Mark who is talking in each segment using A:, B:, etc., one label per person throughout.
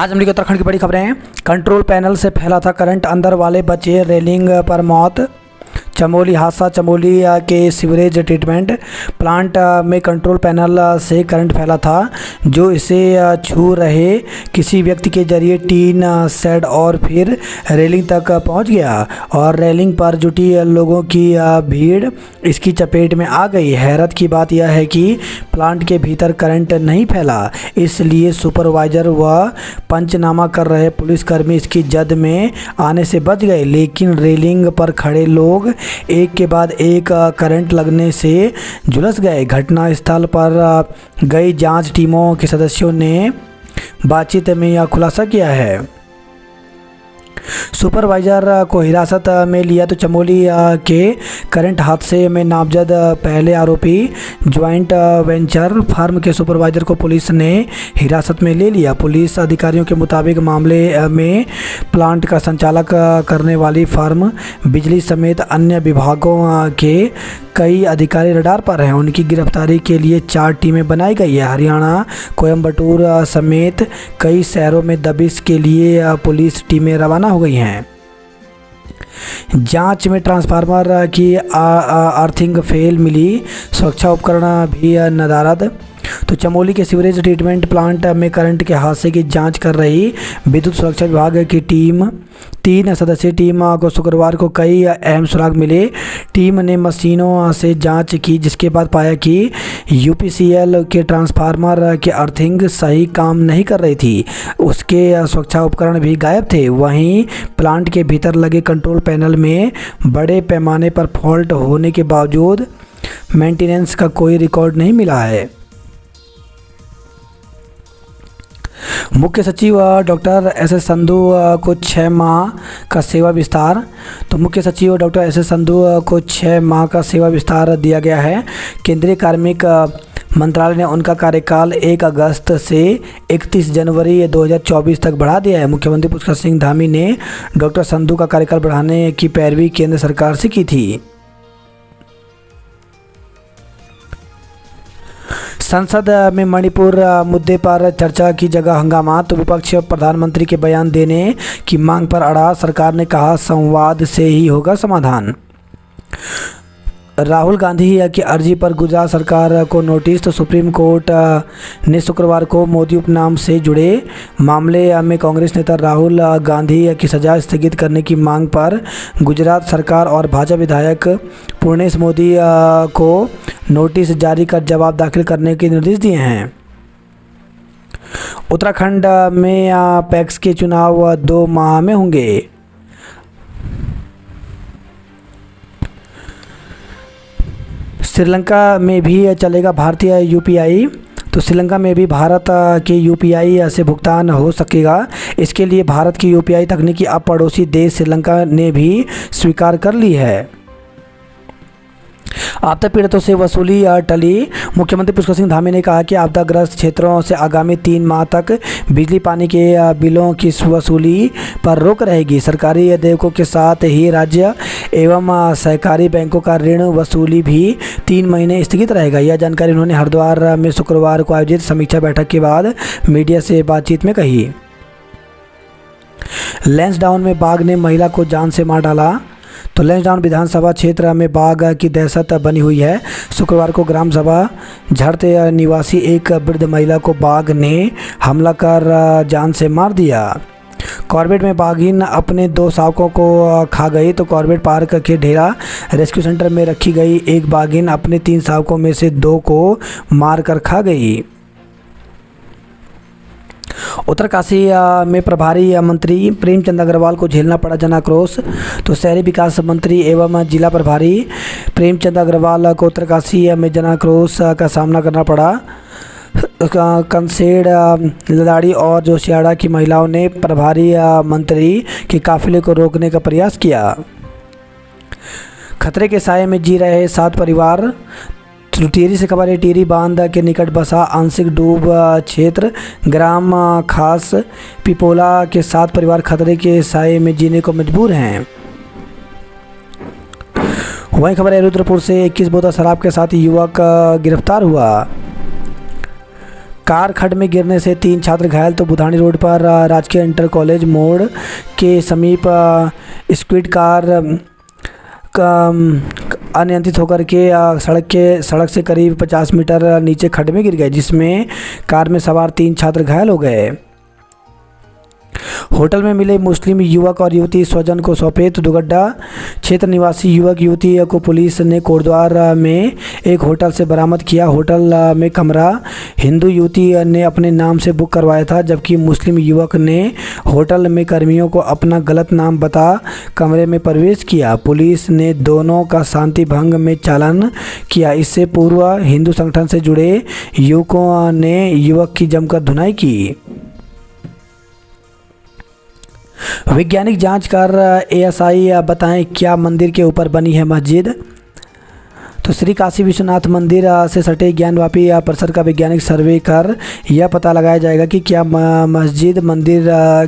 A: आज हम उत्तराखंड की बड़ी खबरें हैं। कंट्रोल पैनल से फैला था करंट, अंदर वाले बचे, रेलिंग पर मौत। चमोली हादसा, चमोली के सीवरेज ट्रीटमेंट प्लांट में कंट्रोल पैनल से करंट फैला था जो इसे छू रहे किसी व्यक्ति के जरिए टीन शेड और फिर रेलिंग तक पहुंच गया और रेलिंग पर जुटी लोगों की भीड़ इसकी चपेट में आ गई। हैरत की बात यह है कि प्लांट के भीतर करंट नहीं फैला, इसलिए सुपरवाइजर व पंचनामा कर रहे पुलिसकर्मी इसकी जद में आने से बच गए, लेकिन रेलिंग पर खड़े लोग एक के बाद एक करंट लगने से झुलस गए। घटना स्थल पर गई जांच टीमों के सदस्यों ने बातचीत में यह खुलासा किया है। सुपरवाइजर को हिरासत में लिया तो चमोली के करंट हादसे में नामजद पहले आरोपी ज्वाइंट वेंचर फर्म के सुपरवाइजर को पुलिस ने हिरासत में ले लिया। पुलिस अधिकारियों के मुताबिक मामले में प्लांट का संचालक करने वाली फर्म बिजली समेत अन्य विभागों के कई अधिकारी रडार पर हैं। उनकी गिरफ्तारी के लिए 4 टीमें बनाई गई है। हरियाणा, कोयम्बटूर समेत कई शहरों में दबिश के लिए पुलिस टीमें रवाना हो गई हैं। जांच में ट्रांसफार्मर की अर्थिंग फेल मिली, सुरक्षा उपकरण भी नदारद। तो चमोली के सीवरेज ट्रीटमेंट प्लांट में करंट के हादसे की जांच कर रही विद्युत सुरक्षा विभाग की टीम 3 सदस्यीय टीम को शुक्रवार को कई अहम सुराग मिले। टीम ने मशीनों से जांच की जिसके बाद पाया कि यूपीसीएल के ट्रांसफार्मर के अर्थिंग सही काम नहीं कर रही थी, उसके सुरक्षा उपकरण भी गायब थे। वहीं प्लांट के भीतर लगे कंट्रोल पैनल में बड़े पैमाने पर फॉल्ट होने के बावजूद मेंटेनेंस का कोई रिकॉर्ड नहीं मिला है। मुख्य सचिव डॉक्टर एस.एस. संधू को 6 माह का सेवा विस्तार। तो मुख्य सचिव डॉक्टर एस.एस. संधू को 6 माह का सेवा विस्तार दिया गया है। केंद्रीय कार्मिक मंत्रालय ने उनका कार्यकाल 1 अगस्त से 31 जनवरी 2024 तक बढ़ा दिया है। मुख्यमंत्री पुष्कर सिंह धामी ने डॉक्टर संधू का कार्यकाल बढ़ाने की पैरवी केंद्र सरकार से की थी। संसद में मणिपुर मुद्दे पर चर्चा की जगह हंगामा। तो विपक्ष प्रधानमंत्री के बयान देने की मांग पर अड़ा, सरकार ने कहा संवाद से ही होगा समाधान। राहुल गांधी की अर्जी पर गुजरात सरकार को नोटिस। तो सुप्रीम कोर्ट ने शुक्रवार को मोदी उपनाम से जुड़े मामले में कांग्रेस नेता राहुल गांधी की सजा स्थगित करने की मांग पर गुजरात सरकार और भाजपा विधायक पूर्णेश मोदी को नोटिस जारी कर जवाब दाखिल करने के निर्देश दिए हैं। उत्तराखंड में पैक्स के चुनाव 2 माह में होंगे। श्रीलंका में भी चलेगा भारतीय यूपीआई। तो श्रीलंका में भी भारत के यूपीआई से भुगतान हो सकेगा। इसके लिए भारत की यूपीआई तकनीकी अब पड़ोसी देश श्रीलंका ने भी स्वीकार कर ली है। आपदा पीड़ितों से वसूली टली। मुख्यमंत्री पुष्कर सिंह धामी ने कहा कि आपदाग्रस्त क्षेत्रों से आगामी 3 माह तक बिजली पानी के बिलों की वसूली पर रोक रहेगी। सरकारी देयकों के साथ ही राज्य एवं सहकारी बैंकों का ऋण वसूली भी 3 महीने स्थगित रहेगा। यह जानकारी उन्होंने हरिद्वार में शुक्रवार को आयोजित समीक्षा बैठक के बाद मीडिया से बातचीत में कही। लैंसडाउन में बाघ ने महिला को जान से मार डाला। तो लैंसडाउन विधानसभा क्षेत्र में बाघ की दहशत बनी हुई है। शुक्रवार को ग्राम सभा झड़ते निवासी एक वृद्ध महिला को बाघ ने हमला कर जान से मार दिया। कॉर्बेट में बाघिन अपने 2 शावकों को खा गई। तो कॉर्बेट पार्क के ढेरा रेस्क्यू सेंटर में रखी गई एक बाघिन अपने 3 शावकों में से 2 को मार कर खा गई। उत्तरकाशी में प्रभारी मंत्री प्रेमचंद अग्रवाल को झेलना पड़ा जन आक्रोश। तो शहरी विकास मंत्री एवं जिला प्रभारी प्रेमचंद अग्रवाल को उत्तरकाशी में जन आक्रोश का सामना करना पड़ा। कंसेड़, लदाड़ी और जोशियाड़ा की महिलाओं ने प्रभारी मंत्री के काफिले को रोकने का प्रयास किया। खतरे के साए में जी रहे 7 परिवार। टिहरी से खबर है, टिहरी बांध के निकट बसा आंशिक डूब क्षेत्र ग्राम खास पिपोला के 7 परिवार खतरे के साए में जीने को मजबूर हैं। वहीं खबर है, रुद्रपुर से 21 बोतल शराब के साथ युवक गिरफ्तार हुआ। कार खड्ड में गिरने से 3 छात्र घायल। तो बुधानी रोड पर राजकीय इंटर कॉलेज मोड़ के समीप स्क्विड कार अनियंत्रित होकर के सड़क से करीब 50 मीटर नीचे खड्ड में गिर गए, जिसमें कार में सवार 3 छात्र घायल हो गए। होटल में मिले मुस्लिम युवक और युवती स्वजन को सौंपे। तो दुगड्डा क्षेत्र निवासी युवक युवती को पुलिस ने कोटद्वार में एक होटल से बरामद किया। होटल में कमरा हिंदू युवती ने अपने नाम से बुक करवाया था, जबकि मुस्लिम युवक ने होटल में कर्मियों को अपना गलत नाम बता कमरे में प्रवेश किया। पुलिस ने दोनों का शांति भंग में चालान किया। इससे पूर्व हिंदू संगठन से जुड़े युवकों ने युवक की जमकर धुनाई की। वैज्ञानिक जांच कर एएसआई बताएं क्या मंदिर के ऊपर बनी है मस्जिद। तो श्री काशी विश्वनाथ मंदिर से सटे ज्ञानवापी परिसर का वैज्ञानिक सर्वे कर यह पता लगाया जाएगा कि क्या मस्जिद मंदिर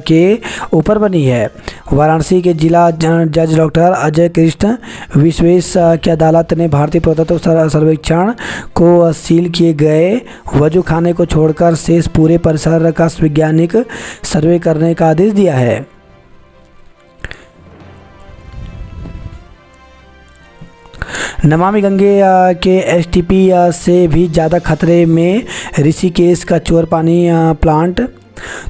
A: के ऊपर बनी है। वाराणसी के जिला जज डॉक्टर अजय कृष्ण विश्वेश की अदालत ने भारतीय पुरातत्व सर्वेक्षण को सील किए गए वजू खाने को छोड़कर शेष पूरे परिसर का वैज्ञानिक सर्वे करने का आदेश दिया है। नमामि गंगे के एसटीपी से भी ज़्यादा खतरे में ऋषिकेश का चोर पानी प्लांट।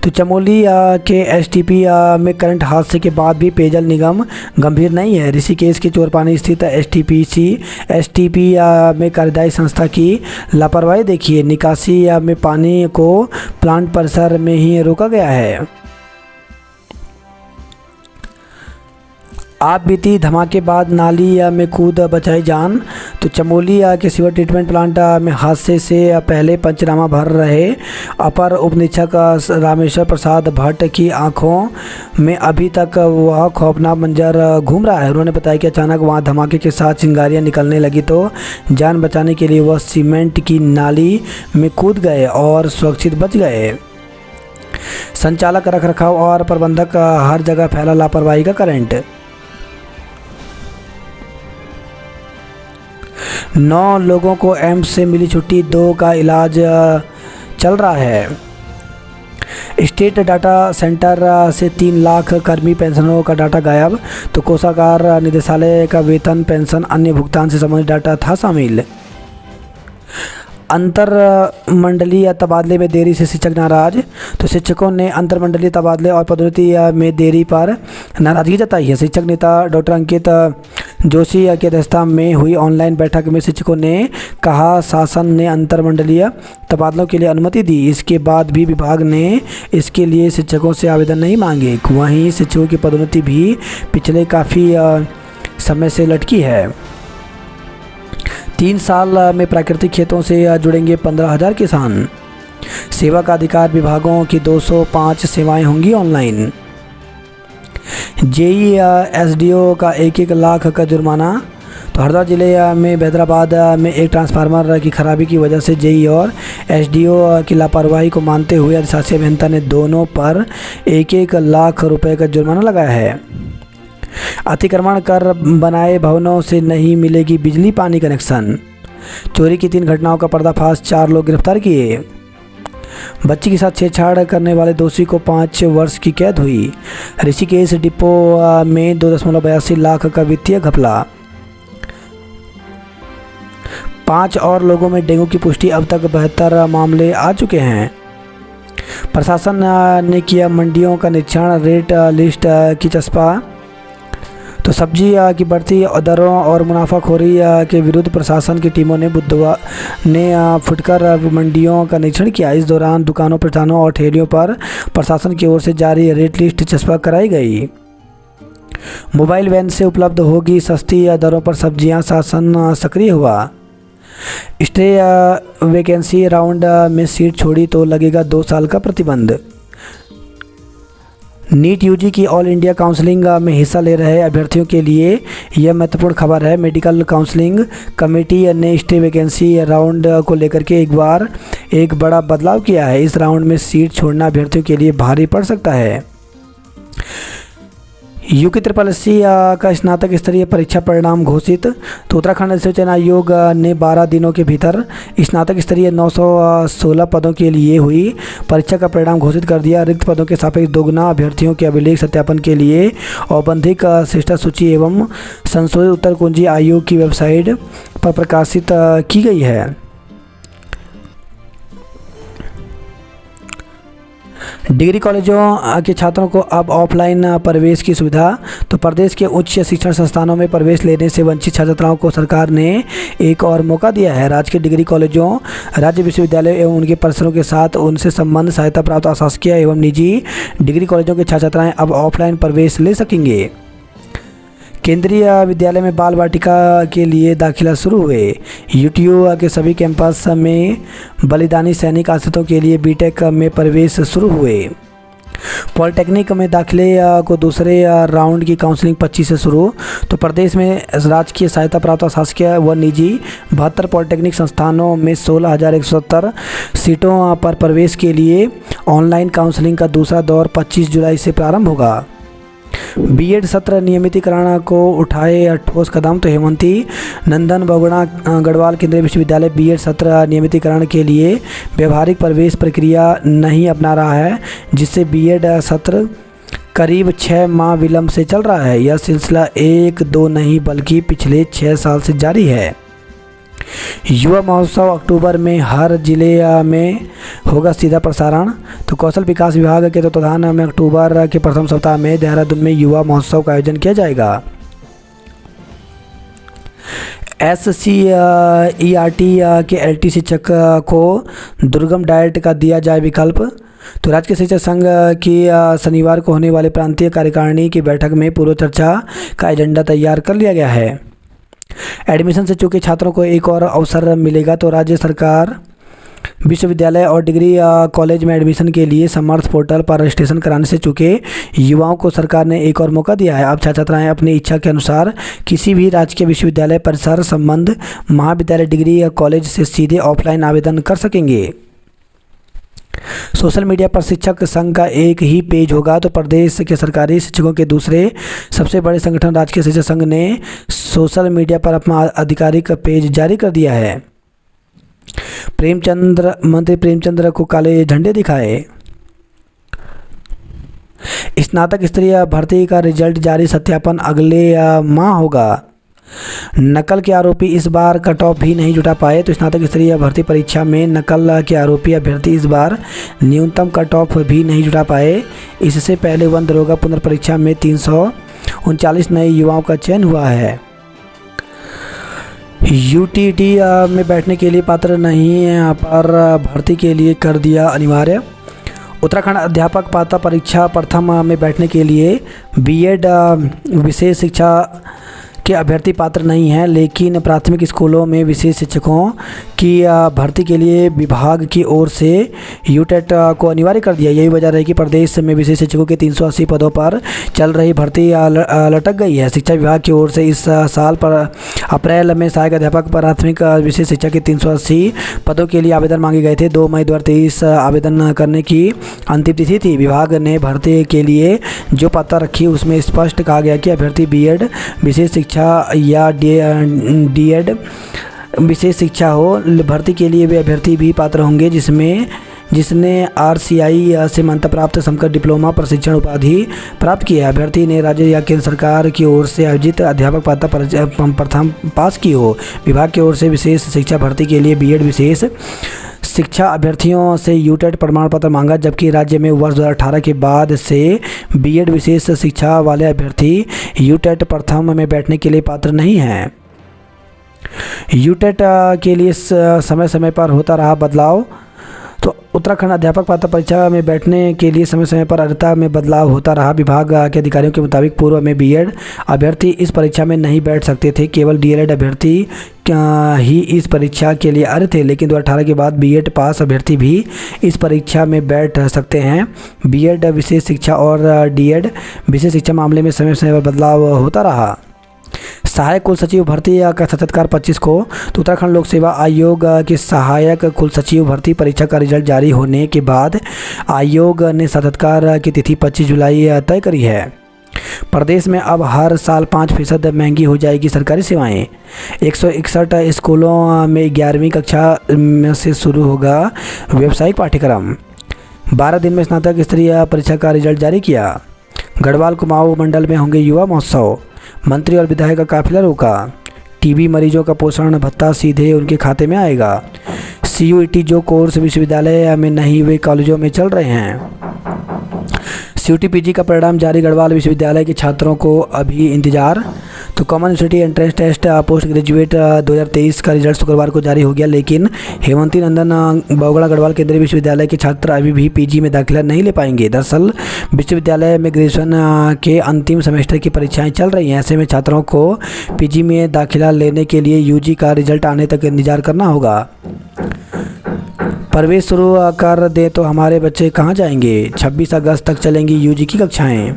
A: तो चमोली के एसटीपी में करंट हादसे के बाद भी पेयजल निगम गंभीर नहीं है। ऋषिकेश के चोरपानी स्थित एसटीपी में कार्यदायी संस्था की लापरवाही देखिए। निकासी में पानी को प्लांट परिसर में ही रोका गया है। आप बीती धमाके बाद नाली में कूद बचाई जान। तो चमोली के सीवर ट्रीटमेंट प्लांट में हादसे से पहले पंचनामा भर रहे अपर उप निरीक्षक रामेश्वर प्रसाद भट्ट की आंखों में अभी तक वह खौफनाक मंजर घूम रहा है। उन्होंने बताया कि अचानक वहां धमाके के साथ चिंगारियां निकलने लगी तो जान बचाने के लिए वह सीमेंट की नाली में कूद गए और सुरक्षित बच गए। संचालक रखरखाव और प्रबंधक हर जगह फैला लापरवाही का करंट। 9 लोगों को एम्स से मिली छुट्टी, 2 का इलाज चल रहा है। स्टेट डाटा सेंटर से 3 लाख कर्मी पेंशनरों का डाटा गायब। तो कोषागार निदेशालय का वेतन पेंशन अन्य भुगतान से संबंधित डाटा था शामिल। अंतर मंडलीय तबादले में देरी से शिक्षक नाराज। तो शिक्षकों ने अंतर मंडलीय तबादले और पदोन्नति में देरी पर नाराजगी जताई है। शिक्षक नेता डॉक्टर अंकित जोशी की अध्यक्षता में हुई ऑनलाइन बैठक में शिक्षकों ने कहा शासन ने अंतर मंडलीय तबादलों के लिए अनुमति दी, इसके बाद भी विभाग ने इसके लिए शिक्षकों से आवेदन नहीं मांगे। वहीं शिक्षकों की पदोन्नति भी पिछले काफ़ी समय से लटकी है। 3 साल में प्राकृतिक खेतों से जुड़ेंगे 15,000 किसान। सेवा का अधिकार विभागों की 205 सेवाएं होंगी ऑनलाइन। जेई एसडीओ का 1-1 लाख का जुर्माना। तो हरिद्वार जिले में हैदराबाद में एक ट्रांसफार्मर की खराबी की वजह से जेई और एसडीओ की लापरवाही को मानते हुए अधिशासी अभियंता ने दोनों पर 1-1 लाख रुपए का जुर्माना लगाया है। अतिक्रमण कर बनाए भवनों से नहीं मिलेगी बिजली पानी कनेक्शन। चोरी की 3 घटनाओं का पर्दाफाश, 4 लोग गिरफ्तार किए। बच्ची के साथ छेड़छाड़ करने वाले दोषी को 5 वर्ष की कैद हुई। ऋषिकेश डिपो में 2.82 लाख का वित्तीय घपला। 5 और लोगों में डेंगू की पुष्टि, अब तक 72 मामले आ चुके हैं। प्रशासन ने किया मंडियों का निरीक्षण, रेट लिस्ट की चस्पा। तो सब्जी की बढ़ती दरों और मुनाफाखोरी के विरुद्ध प्रशासन की टीमों ने बुधवार ने फुटकर मंडियों का निरीक्षण किया। इस दौरान दुकानों, प्रतिष्ठानों और ठेलियों पर प्रशासन की ओर से जारी रेट लिस्ट चस्पा कराई गई। मोबाइल वैन से उपलब्ध होगी सस्ती दरों पर सब्जियां, शासन सक्रिय हुआ। स्टे वैकेंसी राउंड में सीट छोड़ी तो लगेगा 2 साल का प्रतिबंध। नीट यूजी की ऑल इंडिया काउंसलिंग में हिस्सा ले रहे अभ्यर्थियों के लिए यह महत्वपूर्ण खबर है। मेडिकल काउंसलिंग कमेटी ने स्टे वैकेंसी राउंड को लेकर के एक बड़ा बदलाव किया है। इस राउंड में सीट छोड़ना अभ्यर्थियों के लिए भारी पड़ सकता है। यूके ट्रिपल एस सी का स्नातक स्तरीय परीक्षा परिणाम घोषित। तो उत्तराखंड निर्वाचन आयोग ने 12 दिनों के भीतर स्नातक स्तरीय 916 पदों के लिए हुई परीक्षा का परिणाम घोषित कर दिया। रिक्त पदों के सापेक्ष दोगुना अभ्यर्थियों के अभिलेख सत्यापन के लिए औपबंधिक श्रेष्ठता सूची एवं संशोधित उत्तर कुंजी आयोग की वेबसाइट पर प्रकाशित की गई है। डिग्री कॉलेजों के छात्रों को अब ऑफलाइन प्रवेश की सुविधा। तो प्रदेश के उच्च शिक्षण संस्थानों में प्रवेश लेने से वंचित छात्र छात्राओं को सरकार ने एक और मौका दिया है। राज्य के डिग्री कॉलेजों, राज्य विश्वविद्यालय एवं उनके परिसरों के साथ उनसे संबंध सहायता प्राप्त अशासकीय एवं निजी डिग्री कॉलेजों के छात्र छात्राएं अब ऑफलाइन प्रवेश ले सकेंगे। केंद्रीय विद्यालय में बाल वाटिका के लिए दाखिला शुरू हुए। यूटीयू के सभी कैंपस में बलिदानी सैनिक आश्रितों के लिए बीटेक में प्रवेश शुरू हुए। पॉलिटेक्निक में दाखिले को दूसरे राउंड की काउंसलिंग 25 से शुरू। तो प्रदेश में राजकीय सहायता प्राप्त शासकीय व निजी 72 पॉलिटेक्निक संस्थानों में 16,170 सीटों पर प्रवेश के लिए ऑनलाइन काउंसलिंग का दूसरा दौर 25 जुलाई से प्रारंभ होगा। बीएड सत्र नियमितीकरण को उठाए ठोस कदम। तो हेमंती नंदन बहुगुणा गढ़वाल केंद्रीय विश्वविद्यालय बीएड सत्र नियमितीकरण के लिए व्यवहारिक प्रवेश प्रक्रिया नहीं अपना रहा है, जिससे बीएड सत्र करीब 6 माह विलंब से चल रहा है। यह सिलसिला 1-2 नहीं बल्कि पिछले 6 साल से जारी है। युवा महोत्सव अक्टूबर में हर जिले में होगा सीधा प्रसारण। तो कौशल विकास विभाग के तत्वाधान में अक्टूबर के प्रथम सप्ताह में देहरादून में युवा महोत्सव का आयोजन किया जाएगा। SCERT के LT शिक्षक को दुर्गम डाइट का दिया जाए विकल्प। तो राज्य के शिक्षक संघ की शनिवार को होने वाले प्रांतीय कार्यकारिणी की बैठक में पूर्व चर्चा का एजेंडा तैयार कर लिया गया है। एडमिशन से चूके छात्रों को एक और अवसर मिलेगा। तो राज्य सरकार विश्वविद्यालय और डिग्री कॉलेज में एडमिशन के लिए समर्थ पोर्टल पर रजिस्ट्रेशन कराने से चूके युवाओं को सरकार ने एक और मौका दिया है। अब छात्र छात्राएं अपनी इच्छा के अनुसार किसी भी राजकीय विश्वविद्यालय परिसर संबंध महाविद्यालय डिग्री या कॉलेज से सीधे ऑफलाइन आवेदन कर सकेंगे। सोशल मीडिया पर शिक्षक संघ का एक ही पेज होगा। तो प्रदेश के सरकारी शिक्षकों के दूसरे सबसे बड़े संगठन राजकीय शिक्षक संघ ने सोशल मीडिया पर अपना आधिकारिक पेज जारी कर दिया है। मंत्री प्रेमचंद्र को काले झंडे दिखाए। स्नातक स्तरीय भर्ती का रिजल्ट जारी, सत्यापन अगले माह होगा। नकल के आरोपी इस बार कट ऑफ भी नहीं जुटा पाए। तो स्नातक स्तरीय भर्ती परीक्षा में नकल के आरोपी अभ्यर्थी इस बार न्यूनतम कट ऑफ भी नहीं जुटा पाए। इससे पहले वन दरोगा पुनर्परीक्षा में 339 नए युवाओं का चयन हुआ है। यूटीटी में बैठने के लिए पात्र नहीं पर भर्ती के लिए कर दिया अनिवार्य। उत्तराखंड अध्यापक पात्रता परीक्षा प्रथम में बैठने के लिए बीएड विशेष शिक्षा के अभ्यर्थी पात्र नहीं हैं, लेकिन प्राथमिक स्कूलों में विशेष शिक्षकों की भर्ती के लिए विभाग की ओर से यूटेट को अनिवार्य कर दिया। यही वजह रही कि प्रदेश में विशेष शिक्षकों के 380 पदों पर चल रही भर्ती लटक गई है। शिक्षा विभाग की ओर से इस साल पर अप्रैल में सहायक अध्यापक प्राथमिक विशेष शिक्षा के 380 पदों के लिए आवेदन मांगे गए थे। 2 मई 2023 आवेदन करने की अंतिम तिथि थी। विभाग ने भर्ती के लिए जो पता रखी उसमें स्पष्ट कहा गया कि अभ्यर्थी बीएड विशेष शिक्षा या डीएड विशेष शिक्षा हो। भर्ती के लिए वे अभ्यर्थी भी पात्र होंगे जिसने RCI से मान्यता प्राप्त समकक्ष डिप्लोमा प्रशिक्षण उपाधि प्राप्त किया है। अभ्यर्थी ने राज्य या केंद्र सरकार की ओर से आयोजित अध्यापक पात्रता प्रथम पास की हो। विभाग की ओर से विशेष शिक्षा भर्ती के लिए बीएड विशेष शिक्षा अभ्यर्थियों से यूटेट प्रमाण पत्र मांगा, जबकि राज्य में वर्ष 2018 के बाद से बीएड विशेष शिक्षा वाले अभ्यर्थी यूटेट प्रथम में बैठने के लिए पात्र नहीं हैं। यूटेट के लिए समय समय पर होता रहा बदलाव। तो उत्तराखंड अध्यापक पात्रता परीक्षा में बैठने के लिए समय समय पर अर्हता में बदलाव होता रहा। विभाग के अधिकारियों के मुताबिक पूर्व में बीएड अभ्यर्थी इस परीक्षा में नहीं बैठ सकते थे, केवल डीएलएड अभ्यर्थी ही इस परीक्षा के लिए अर्ह थे। लेकिन 2018 के बाद बीएड पास अभ्यर्थी भी इस परीक्षा में बैठ सकते हैं। बीएड विशेष शिक्षा और डीएड विशेष शिक्षा मामले में समय समय पर बदलाव होता रहा। सहायक कुल सचिव भर्ती का साक्षात्कार 25 को। तो उत्तराखंड लोक सेवा आयोग के सहायक कुल सचिव भर्ती परीक्षा का रिजल्ट जारी होने के बाद आयोग ने साक्षात्कार की तिथि 25 जुलाई तय करी है। प्रदेश में अब हर साल 5% महंगी हो जाएगी सरकारी सेवाएं। 161 स्कूलों में 11वीं कक्षा में से शुरू होगा व्यावसायिक पाठ्यक्रम। 12 दिन में स्नातक स्तरीय परीक्षा का रिजल्ट जारी किया। गढ़वाल कुमाऊं मंडल में होंगे युवा महोत्सव। मंत्री और विधायक का काफिला रोका। टीबी मरीजों का पोषण भत्ता सीधे उनके खाते में आएगा। CUET जो कोर्स विश्वविद्यालय में नहीं वे कॉलेजों में चल रहे हैं। CUET PG का परिणाम जारी। गढ़वाल विश्वविद्यालय के छात्रों को अभी इंतजार। तो common university entrance test post graduate 2023 का रिजल्ट शुक्रवार को जारी हो गया, लेकिन हेमंती नंदन बौगड़ा गढ़वाल केंद्रीय विश्वविद्यालय के छात्र अभी भी PG में दाखिला नहीं ले पाएंगे। दरअसल विश्वविद्यालय में ग्रेजुएशन के अंतिम सेमेस्टर की परीक्षाएं चल रही हैं। ऐसे में छात्रों को PG में दाखिला लेने के लिए UG का रिजल्ट आने तक इंतजार करना होगा। प्रवेश शुरू कर दे तो हमारे बच्चे कहाँ जाएंगे। 26 अगस्त तक चलेंगी UG की कक्षाएं।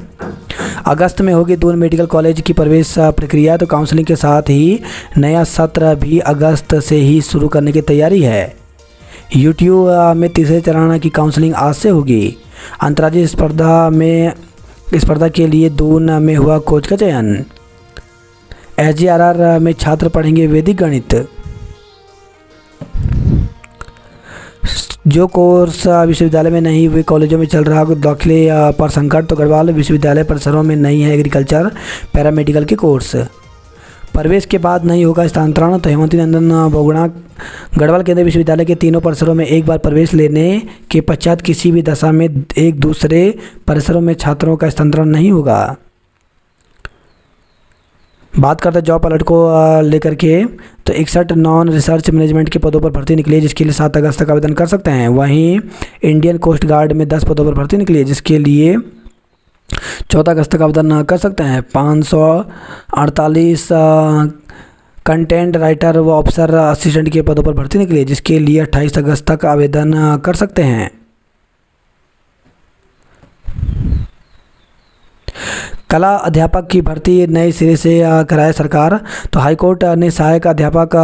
A: अगस्त में होगी दून मेडिकल कॉलेज की प्रवेश प्रक्रिया। तो काउंसलिंग के साथ ही नया सत्र भी अगस्त से ही शुरू करने की तैयारी है। यूट्यूब में तीसरे चरण की काउंसलिंग आज से होगी। अंतर्राज्यीय स्पर्धा के लिए दून में हुआ कोच का चयन। SGRR में छात्र पढ़ेंगे वैदिक गणित। जो कोर्स विश्वविद्यालय में नहीं वे कॉलेजों में चल रहा दाखिले पर संकट। तो गढ़वाल विश्वविद्यालय परिसरों में नहीं है एग्रीकल्चर पैरामेडिकल के कोर्स। प्रवेश के बाद नहीं होगा स्थानांतरण। तो हेमंती नंदन बौगड़ा गढ़वाल केंद्रीय विश्वविद्यालय के तीनों परिसरों में एक बार प्रवेश लेने के पश्चात किसी भी दशा में एक दूसरे परिसरों में छात्रों का स्थानांतरण नहीं होगा। बात करते हैं जॉब अलर्ट को लेकर के। तो 61 नॉन रिसर्च मैनेजमेंट के पदों पर भर्ती निकली है, जिसके लिए 7 अगस्त तक आवेदन कर सकते हैं। वहीं इंडियन कोस्ट गार्ड में 10 पदों पर भर्ती निकली है, जिसके लिए 14 अगस्त तक आवेदन कर सकते हैं। 548 कंटेंट राइटर व ऑफिसर असिस्टेंट के पदों पर भर्ती निकली है, जिसके लिए 28 अगस्त तक आवेदन कर सकते हैं। कला अध्यापक की भर्ती नए सिरे से कराए सरकार। तो हाईकोर्ट ने सहायक अध्यापक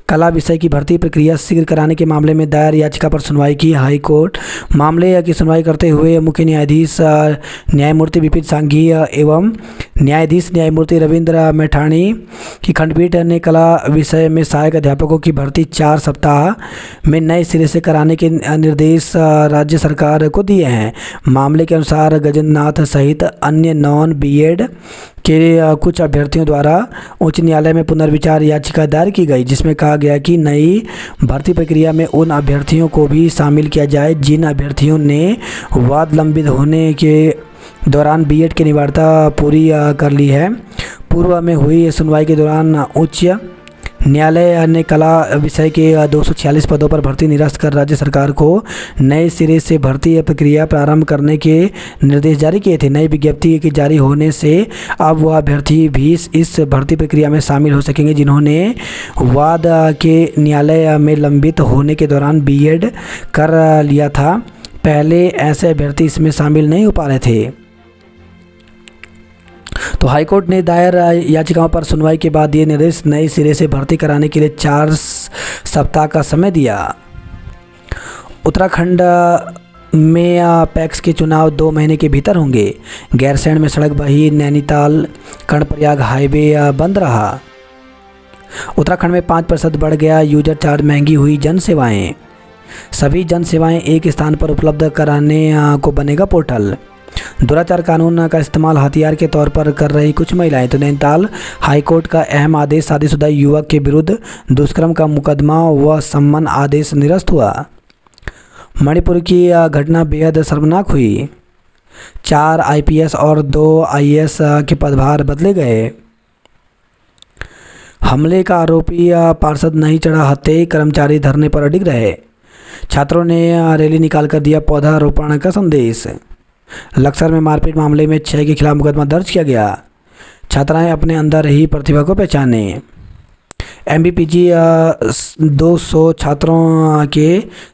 A: कला विषय की भर्ती प्रक्रिया शीघ्र कराने के मामले में दायर याचिका पर सुनवाई की। हाईकोर्ट मामले की सुनवाई करते हुए मुख्य न्यायाधीश न्यायमूर्ति विपिन सांघी एवं न्यायाधीश न्यायमूर्ति रविंद्र मैठाणी की खंडपीठ ने कला विषय में सहायक अध्यापकों की भर्ती 4 सप्ताह में नए सिरे से कराने के निर्देश राज्य सरकार को दिए हैं। मामले के अनुसार गजेंद्र नाथ सहित अन्य नॉन BEd के कुछ अभ्यर्थियों द्वारा उच्च न्यायालय में पुनर्विचार याचिका दायर की गई, जिसमें कहा गया कि नई भर्ती प्रक्रिया में उन अभ्यर्थियों को भी शामिल किया जाए जिन अभ्यर्थियों ने वाद लंबित होने के दौरान BEd की अनिवार्यता पूरी कर ली है। पूर्व में हुई सुनवाई के दौरान उच्च न्यायालय ने कला विषय के 246 पदों पर भर्ती निरस्त कर राज्य सरकार को नए सिरे से भर्ती प्रक्रिया प्रारंभ करने के निर्देश जारी किए थे। नई विज्ञप्ति के जारी होने से अब वह अभ्यर्थी भी इस भर्ती प्रक्रिया में शामिल हो सकेंगे जिन्होंने वाद के न्यायालय में लंबित होने के दौरान BEd कर लिया था। पहले ऐसे अभ्यर्थी इसमें शामिल नहीं हो पा रहे थे। तो हाईकोर्ट ने दायर याचिकाओं पर सुनवाई के बाद ये निर्देश नए सिरे से भर्ती कराने के लिए 4 सप्ताह का समय दिया। उत्तराखंड में पैक्स के चुनाव 2 महीने के भीतर होंगे। गैरसैंण में सड़क बही। नैनीताल कर्णप्रयाग हाईवे बंद रहा। उत्तराखंड में 5% बढ़ गया यूजर चार्ज। महंगी हुई जन सेवाएं। सभी जन सेवाएं एक स्थान पर उपलब्ध कराने को बनेगा पोर्टल। दुराचार कानून का इस्तेमाल हथियार के तौर पर कर रही कुछ महिलाएं। तो नैनीताल हाईकोर्ट का अहम आदेश। शादीशुदा युवक के विरुद्ध दुष्कर्म का मुकदमा व सम्मन आदेश निरस्त हुआ। मणिपुर की घटना बेहद शर्मनाक हुई। 4 IPS और 2 IAS के पदभार बदले गए। हमले का आरोपी पार्षद नहीं चढ़ा हत्थे। कर्मचारी धरने पर अडिग रहे। छात्रों ने रैली निकालकर दिया पौधारोपण का संदेश। लक्सर में मारपीट मामले में 6 के खिलाफ मुकदमा दर्ज किया गया। छात्राएं अपने अंदर ही प्रतिभा को पहचाने। MBPG 200 छात्रों के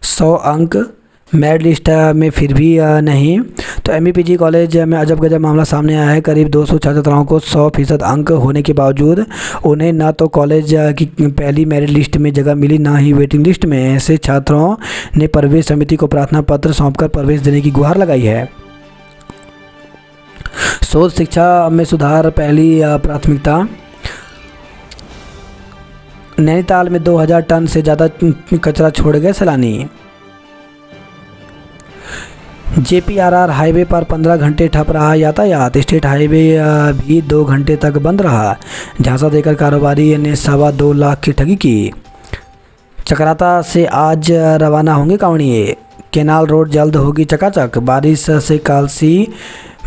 A: 100 अंक। मेरिट लिस्ट में फिर भी नहीं। तो MBPG कॉलेज में अजब गजब मामला सामने आया है। करीब 200 छात्राओं को 100% अंक होने के बावजूद उन्हें ना तो कॉलेज की पहली मेरिट लिस्ट में जगह मिली, ना ही वेटिंग लिस्ट में। ऐसे छात्रों ने प्रवेश समिति को प्रार्थना पत्र सौंपकर प्रवेश देने की गुहार लगाई है। शोध शिक्षा में सुधार पहली प्राथमिकता। नैनीताल में 2000 टन से ज़्यादा कचरा छोड़ गए सैलानी। JPRR हाईवे पर 15 घंटे ठप रहा यातायात। स्टेट हाईवे भी 2 घंटे तक बंद रहा। झांसा देकर कारोबारी ने 2.25 लाख की ठगी की। चकराता से आज रवाना होंगे कांवड़िए। केनाल रोड जल्द होगी चकाचक। बारिश से कालसी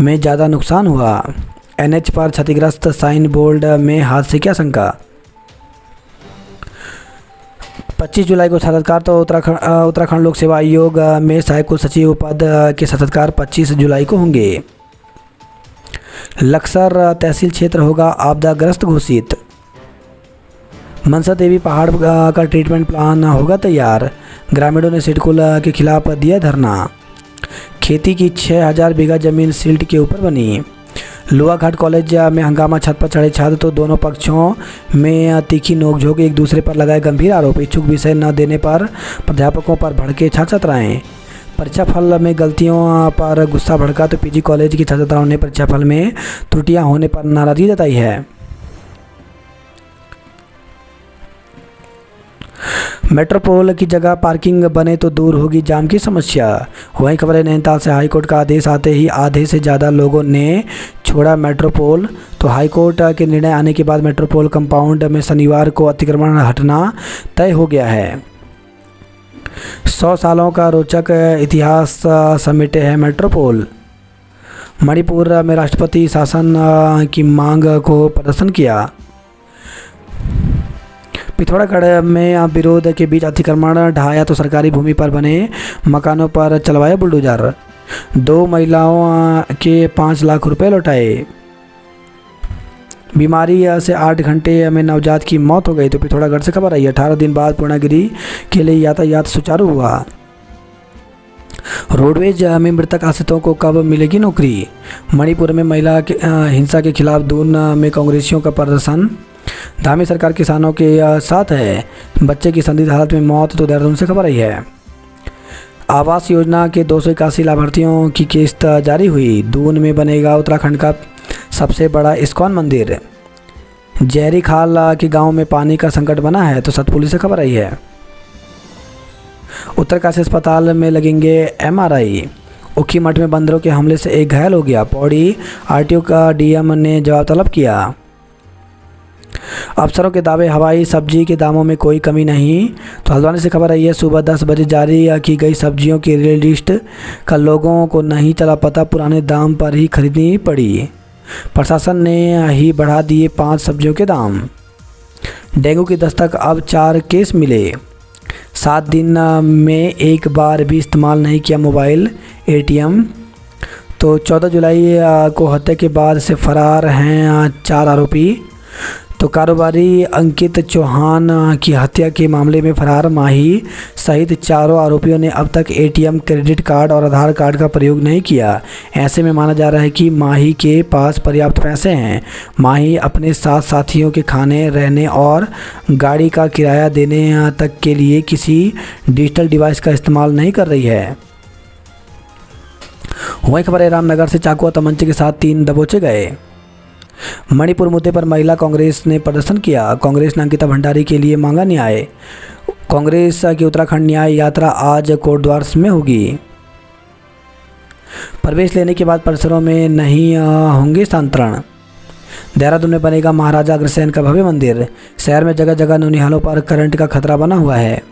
A: में ज़्यादा नुकसान हुआ। NH पर क्षतिग्रस्त साइन बोर्ड में हादसे की आशंका। 25 जुलाई को साक्षात्कार। तो उत्तराखंड लोक सेवा आयोग में सहायक कुल सचिव पद के साक्षात्कार 25 जुलाई को होंगे। लक्सर तहसील क्षेत्र होगा आपदाग्रस्त घोषित। मनसा देवी पहाड़ का ट्रीटमेंट प्लान होगा तैयार। ग्रामीणों ने सिडको के खिलाफ दिया धरना। खेती की 6000 बीघा जमीन सिल्ट के ऊपर बनी। लोहाघाट कॉलेज में हंगामा। छत पर चढ़े छात्र तो दोनों पक्षों में तीखी नोकझोंक। एक दूसरे पर लगाए गंभीर आरोप। इच्छुक विषय न देने पर प्राध्यापकों पर भड़के छात्र छात्राएं। परीक्षा फल में गलतियों पर गुस्सा भड़का तो PG कॉलेज की छात्र छात्राओं ने परीक्षा फल में त्रुटियां होने पर नाराजगी जताई है। मेट्रोपोल की जगह पार्किंग बने तो दूर होगी जाम की समस्या। वहीं खबर है नैनीताल से हाईकोर्ट का आदेश आते ही आधे से ज़्यादा लोगों ने छोड़ा मेट्रोपोल। तो हाईकोर्ट के निर्णय आने के बाद मेट्रोपोल कंपाउंड में शनिवार को अतिक्रमण हटना तय हो गया है। 100 सालों का रोचक इतिहास समेटे है मेट्रोपोल। मणिपुर में राष्ट्रपति शासन की मांग को प्रदर्शन किया। पिथौरागढ़ में विरोध के बीच अतिक्रमण ढहाया तो सरकारी भूमि पर बने मकानों पर चलवाया बुलडोजर। 2 महिलाओं के 5 लाख रुपए लौटाए। बीमारी से 8 घंटे में नवजात की मौत हो गई। तो पिथौरागढ़ से खबर आई। 18 दिन बाद पूर्णागिरी के लिए यातायात सुचारू हुआ। रोडवेज में मृतक आश्रितों को कब मिलेगी नौकरी। मणिपुर में महिला हिंसा के खिलाफ दून में कांग्रेसियों का प्रदर्शन। धामी सरकार किसानों के साथ है। बच्चे की संदिग्ध हालत में मौत। तो देहरादून से खबर आई है। आवास योजना के 281 लाभार्थियों की किस्त जारी हुई। दून में बनेगा उत्तराखंड का सबसे बड़ा इस्कॉन मंदिर। जहरी खाल के गांव में पानी का संकट बना है। तो सतपुली से खबर आई है। उत्तरकाशी अस्पताल में लगेंगे MRI। उखीमठ में बंदरों के हमले से एक घायल हो गया। पौड़ी RTO का DM ने जवाब तलब किया। अफसरों के दावे हवाई सब्जी के दामों में कोई कमी नहीं। तो हल्द्वानी से खबर आई है। सुबह 10 बजे जारी की गई सब्जियों की लिस्ट का लोगों को नहीं चला पता। पुराने दाम पर ही खरीदनी पड़ी। प्रशासन ने ही बढ़ा दिए 5 सब्जियों के दाम। डेंगू की दस्तक अब 4 केस मिले। 7 दिन में एक बार भी इस्तेमाल नहीं किया मोबाइल ATM। तो 14 जुलाई को हत्या के बाद से फरार हैं 4 आरोपी। तो कारोबारी अंकित चौहान की हत्या के मामले में फरार माही सहित 4 आरोपियों ने अब तक ATM, क्रेडिट कार्ड और आधार कार्ड का प्रयोग नहीं किया। ऐसे में माना जा रहा है कि माही के पास पर्याप्त पैसे हैं। माही अपने साथ साथियों के खाने, रहने और गाड़ी का किराया देने तक के लिए किसी डिजिटल डिवाइस का इस्तेमाल नहीं कर रही है। वहीं खबर है रामनगर से चाकू और तमंचे के साथ 3 दबोचे गए। मणिपुर मुद्दे पर महिला कांग्रेस ने प्रदर्शन किया। कांग्रेस ने अंकिता भंडारी के लिए मांगा न्याय। कांग्रेस की उत्तराखंड न्याय यात्रा आज कोटद्वार में होगी। प्रवेश लेने के बाद परिसरों में नहीं होंगे स्थानांतरण। देहरादून में बनेगा महाराजा अग्रसेन का भव्य मंदिर। शहर में जगह जगह नौनिहालों पर करंट का खतरा बना हुआ है।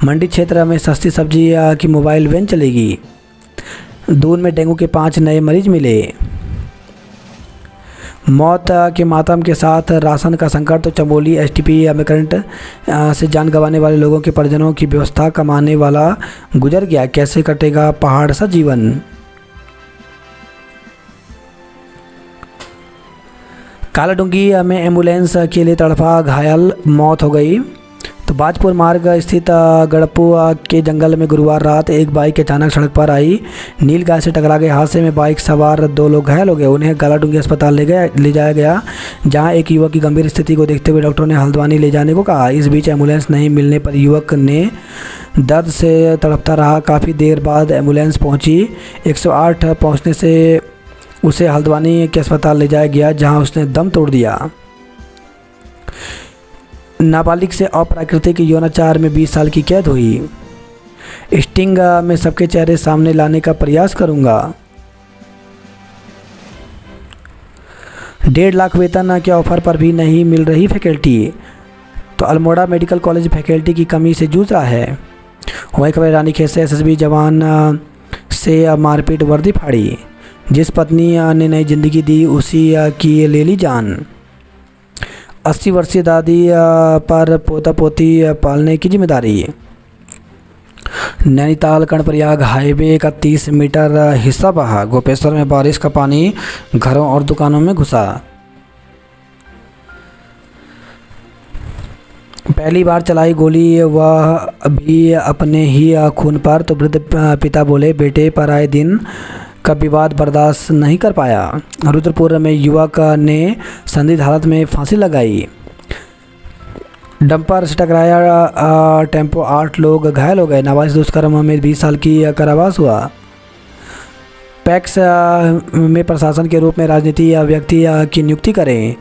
A: मंडी क्षेत्र में सस्ती सब्जी की मोबाइल वैन चलेगी। दून में डेंगू के 5 नए मरीज मिले। मौत के मातम के साथ राशन का संकट। तो चमोली STP में करंट से जान गंवाने वाले लोगों के परिजनों की व्यवस्था कमाने वाला गुजर गया। कैसे कटेगा पहाड़ सा जीवन। कालाडूंगी में एम्बुलेंस के लिए तड़पा घायल, मौत हो गई। तो बाजपुर मार्ग स्थित गड़पू के जंगल में गुरुवार रात एक बाइक अचानक सड़क पर आई नील गाय से टकरा गए। हादसे में बाइक सवार 2 लोग घायल हो गए। उन्हें कालाडूंगी अस्पताल ले जाया गया, जहां एक युवक की गंभीर स्थिति को देखते हुए डॉक्टरों ने हल्द्वानी ले जाने को कहा। इस बीच एम्बुलेंस नहीं मिलने पर युवक ने दर्द से तड़पता रहा। काफ़ी देर बाद एम्बुलेंस पहुंची। 108 पहुंचने से उसे हल्द्वानी के अस्पताल ले जाया गया जहां उसने दम तोड़ दिया। नाबालिग से अप्राकृतिक यौनाचार में 20 साल की कैद हुई। स्टिंग में सबके चेहरे सामने लाने का प्रयास करूंगा। 1.5 लाख वेतन के ऑफर पर भी नहीं मिल रही फैकल्टी। तो अल्मोड़ा मेडिकल कॉलेज फैकल्टी की कमी से जूझ रहा है। वही खबर रानीखेत से एसएसबी जवान से मारपीट वर्दी फाड़ी। जिस पत्नी ने नई जिंदगी दी उसी की ले ली जान। 80 वर्षीय दादी पर पोता पोती पालने की जिम्मेदारी। नैनीताल कर्णप्रयाग हाईवे का 30 मीटर हिस्सा बहा। गोपेश्वर में बारिश का पानी घरों और दुकानों में घुसा। पहली बार चलाई गोली वह भी अपने ही खून पर, तो वृद्ध पिता बोले बेटे पर आए दिन का विवाद बर्दाश्त नहीं कर पाया। रुद्रपुर में युवक ने संदिग्ध हालत में फांसी लगाई। डंपर से टकराया टेम्पो, 8 लोग घायल हो गए। नाबालिग दुष्कर्म में 20 साल की कारावास हुआ। पैक्स में प्रशासन के रूप में राजनीति या व्यक्ति की नियुक्ति करें।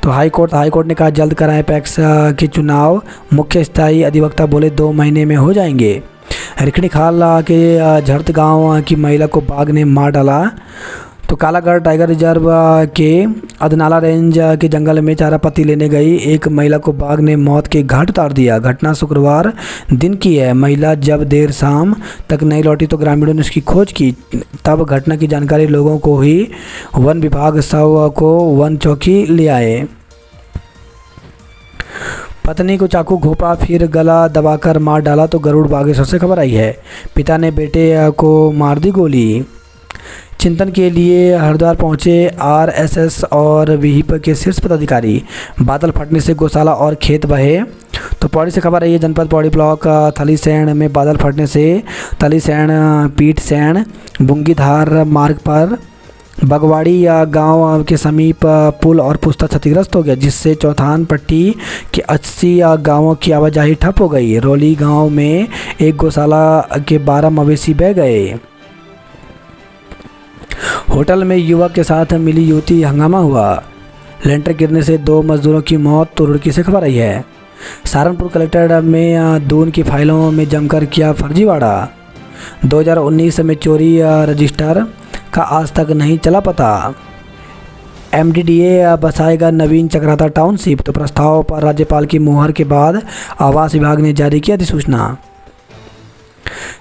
A: तो हाईकोर्ट ने कहा जल्द कराएं पैक्स के चुनाव। मुख्य स्थायी अधिवक्ता बोले 2 महीने में हो जाएंगे। रिखणी खाल के झड़त गांव की महिला को बाघ ने मार डाला। तो कालागढ़ टाइगर रिजर्व के अदनाला रेंज के जंगल में चारा पत्ती लेने गई एक महिला को बाघ ने मौत के घाट उतार दिया। घटना शुक्रवार दिन की है। महिला जब देर शाम तक नहीं लौटी तो ग्रामीणों ने उसकी खोज की। तब घटना की जानकारी लोगों को हुई। वन विभाग शव को वन चौकी ले आए। पत्नी को चाकू घोंपा फिर गला दबाकर मार डाला। तो गरुड़ बागेश्वर से खबर आई है। पिता ने बेटे को मार दी गोली। चिंतन के लिए हरिद्वार पहुंचे आरएसएस और विहिप के शीर्ष पदाधिकारी। बादल फटने से गौशाला और खेत बहे। तो पौड़ी से खबर आई है। जनपद पौड़ी ब्लॉक थलीसैंण में बादल फटने से थलीसैंण पीठसैंण बुंगीधार मार्ग पर बगवाड़ी या गांव के समीप पुल और पुस्ता क्षतिग्रस्त हो गया, जिससे चौथान पट्टी के 80 गांवों की आवाजाही ठप हो गई। रोली गांव में एक गौशाला के 12 मवेशी बह गए। होटल में युवक के साथ मिली युवती, हंगामा हुआ। लेंटर गिरने से 2 मजदूरों की मौत। तो रुड़की से खबर आई है। सहारनपुर कलेक्टर में दून की फाइलों में जमकर किया फर्जीवाड़ा। 2019 में चोरी रजिस्टर का आज तक नहीं चला पता। एमडीडीए बसाएगा नवीन चक्राता टाउनशिप। तो प्रस्ताव पर राज्यपाल की मुहर के बाद आवास विभाग ने जारी की अधिसूचना।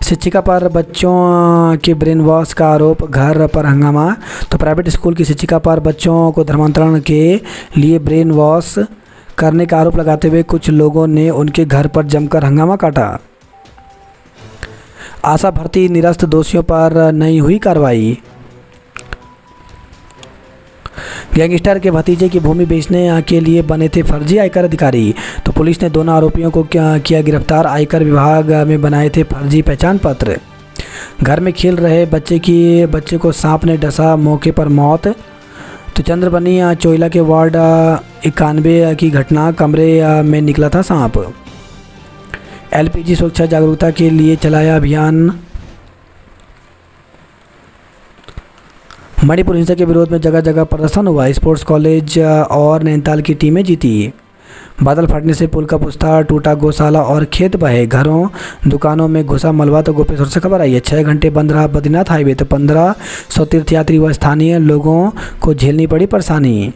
A: शिक्षिका पर बच्चों के ब्रेन वॉश का आरोप, घर पर हंगामा। तो प्राइवेट स्कूल की शिक्षिका पर बच्चों को धर्मांतरण के लिए ब्रेन वॉश करने का आरोप लगाते हुए कुछ लोगों ने उनके घर पर जमकर हंगामा काटा। आशा भर्ती निरस्त, दोषियों पर नहीं हुई कार्रवाई। गैंगस्टर के भतीजे की भूमि बेचने के लिए बने थे फर्जी आयकर अधिकारी। तो पुलिस ने दोनों आरोपियों को किया गिरफ्तार। आयकर विभाग में बनाए थे फर्जी पहचान पत्र। घर में खेल रहे बच्चे को सांप ने डसा, मौके पर मौत। तो चंद्रबनी चोइला के वार्ड 91 की घटना, कमरे में निकला था सांप। एलपीजी सुरक्षा जागरूकता के लिए चलाया अभियान। मणिपुर हिंसा के विरोध में जगह जगह प्रदर्शन हुआ। स्पोर्ट्स कॉलेज और नैनीताल की टीमें जीती। बादल फटने से पुल का पुस्ता टूटा, गौशाला और खेत बहे, घरों दुकानों में घुसा मलबा। तो गोपेश्वर से खबर आई है। 6 घंटे बंद रहा बद्रीनाथ हाईवे। तो 1500 तीर्थयात्री व स्थानीय लोगों को झेलनी पड़ी परेशानी।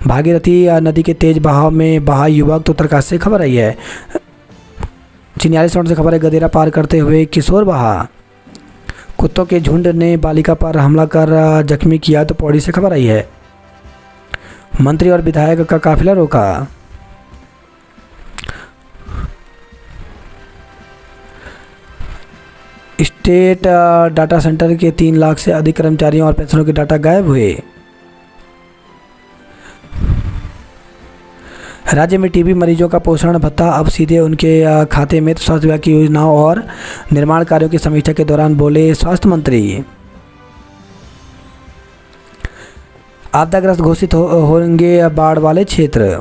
A: भागीरथी नदी के तेज बहाव में बहा युवक। तो उत्तरकाशी से खबर आई है। चिन्यालीस से खबर है। गदेरा पार करते हुए किशोर बहा। कुत्तों के झुंड ने बालिका पर हमला कर जख्मी किया। तो पौड़ी से खबर आई है। मंत्री और विधायक का काफिला रोका। स्टेट डाटा सेंटर के 3 लाख से अधिक कर्मचारियों और पेंशनरों के डाटा गायब हुए। राज्य में टीबी मरीजों का पोषण भत्ता अब सीधे उनके खाते में। तो स्वास्थ्य विभाग की योजनाओं और निर्माण कार्यों की समीक्षा के दौरान बोले स्वास्थ्य मंत्री। आपदाग्रस्त घोषित होंगे बाढ़ वाले क्षेत्र।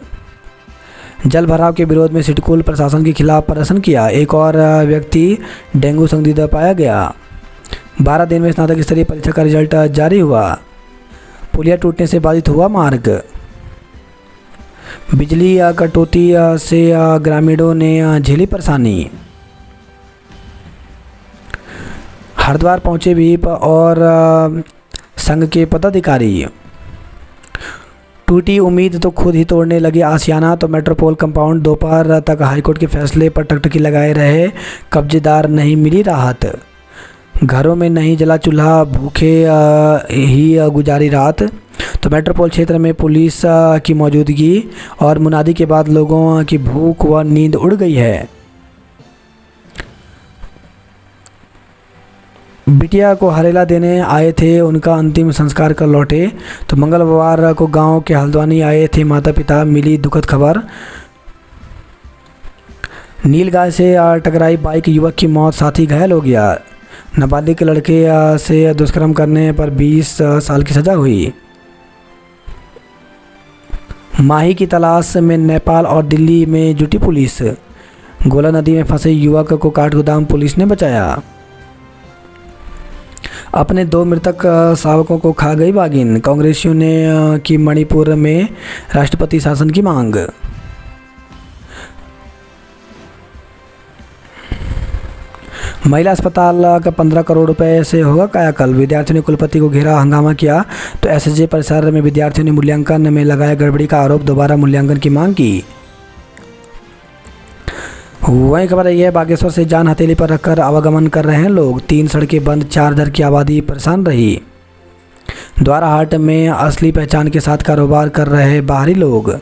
A: जल भराव के विरोध में सिडकुल प्रशासन के खिलाफ प्रदर्शन किया। एक और व्यक्ति डेंगू संदिग्ध पाया गया। 12 दिन में स्नातक स्तरीय परीक्षा का रिजल्ट जारी हुआ। पुलिया टूटने से बाधित हुआ मार्ग। बिजली कटौती से ग्रामीणों ने झेली परेशानी। हरिद्वार पहुंचे व्हीप और संघ के पदाधिकारी। टूटी उम्मीद तो खुद ही तोड़ने लगे आशियाना, तो मेट्रोपोल कंपाउंड दोपहर तक हाईकोर्ट के फैसले पर टकटकी लगाए रहे कब्जेदार, नहीं मिली राहत। घरों में नहीं जला चूल्हा, भूखे ही गुजारी रात। तो मेट्रोपोल क्षेत्र में पुलिस की मौजूदगी और मुनादी के बाद लोगों की भूख व नींद उड़ गई है। बिटिया को हरेला देने आए थे, उनका अंतिम संस्कार कर लौटे। तो मंगलवार को गांव के हल्द्वानी आए थे माता पिता, मिली दुखद खबर। नीलगाय से टकराई बाइक, युवक की मौत, साथी घायल हो गया। नाबालिग लड़के से दुष्कर्म करने पर 20 साल की सजा हुई। माही की तलाश में नेपाल और दिल्ली में जुटी पुलिस। गोला नदी में फंसे युवक को काठगोदाम पुलिस ने बचाया। अपने 2 मृतक शावकों को खा गई बाघिन। कांग्रेसियों ने की मणिपुर में राष्ट्रपति शासन की मांग। महिला अस्पताल का 15 करोड़ रुपए से होगा कायाकल्प। विद्यार्थियों ने कुलपति को घेरा, हंगामा किया। तो एसएसजे परिसर में विद्यार्थियों ने मूल्यांकन में लगाया गड़बड़ी का आरोप, दोबारा मूल्यांकन की मांग की। वहीं खबर यह है, बागेश्वर से जान हथेली पर रखकर आवागमन कर रहे हैं लोग। 3 सड़कें बंद, 4 दर की आबादी परेशान रही। द्वाराहाट में असली पहचान के साथ कारोबार कर रहे बाहरी लोग।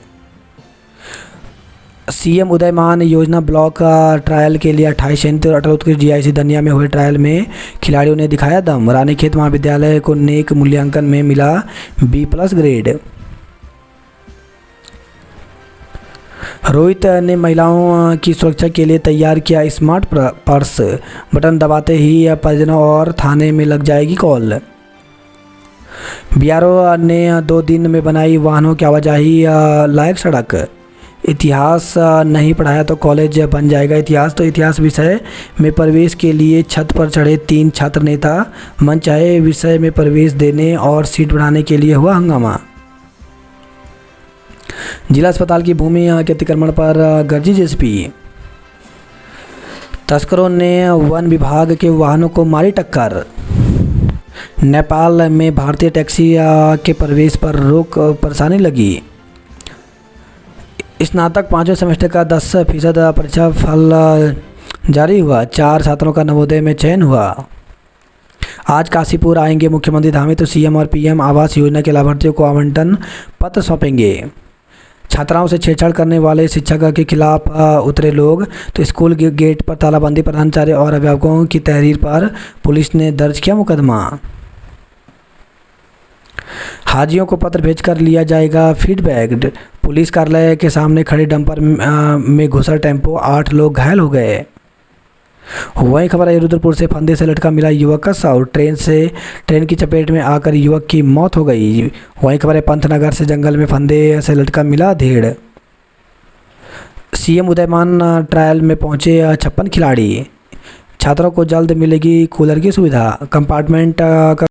A: सीएम उदयमान योजना ब्लॉक ट्रायल के लिए 28 और अटल उत्कृष्ट जीआईसी दनिया में हुए ट्रायल में खिलाड़ियों ने दिखाया दम। रानीखेत महाविद्यालय को नेक मूल्यांकन में मिला B+ ग्रेड। रोहित ने महिलाओं की सुरक्षा के लिए तैयार किया स्मार्ट पर्स। बटन दबाते ही परिजनों और थाने में लग जाएगी कॉल। बीआरओ ने 2 दिन में बनाई वाहनों की आवाजाही लायक सड़क। इतिहास नहीं पढ़ाया तो कॉलेज बन जाएगा इतिहास। तो इतिहास विषय में प्रवेश के लिए छत पर चढ़े 3 छात्र नेता। मन चाहे विषय में प्रवेश देने और सीट बढ़ाने के लिए हुआ हंगामा। जिला अस्पताल की भूमि के अतिक्रमण पर गरजी जेसीबी। तस्करों ने वन विभाग के वाहनों को मारी टक्कर। नेपाल में भारतीय टैक्सी के प्रवेश पर रोक, परेशानी लगी। स्नातक 5वें सेमेस्टर का 10% परीक्षा फल जारी हुआ। 4 छात्रों का नवोदय में चयन हुआ। आज काशीपुर आएंगे मुख्यमंत्री धामी, तो सीएम और पीएम आवास योजना के लाभार्थियों को आवंटन पत्र सौंपेंगे। छात्राओं से छेड़छाड़ करने वाले शिक्षक के खिलाफ उतरे लोग। तो स्कूल के गेट पर तालाबंदी, प्रधानाचार्य और अभिभावकों की तहरीर पर पुलिस ने दर्ज किया मुकदमा। हाजियों को पत्र भेजकर लिया जाएगा फीडबैक। पुलिस कार्यालय के सामने खड़े डंपर में घुसा टेम्पो, 8 लोग घायल हो गए। वही खबर है, रुद्रपुर से फंदे से लटका मिला युवक का शव। ट्रेन की चपेट में आकर युवक की मौत हो गई। वही खबर है, पंतनगर से जंगल में फंदे से लटका मिला धेड़। सीएम उदयमान ट्रायल में पहुंचे 56 खिलाड़ी। छात्रों को जल्द मिलेगी कूलर की सुविधा। कंपार्टमेंट का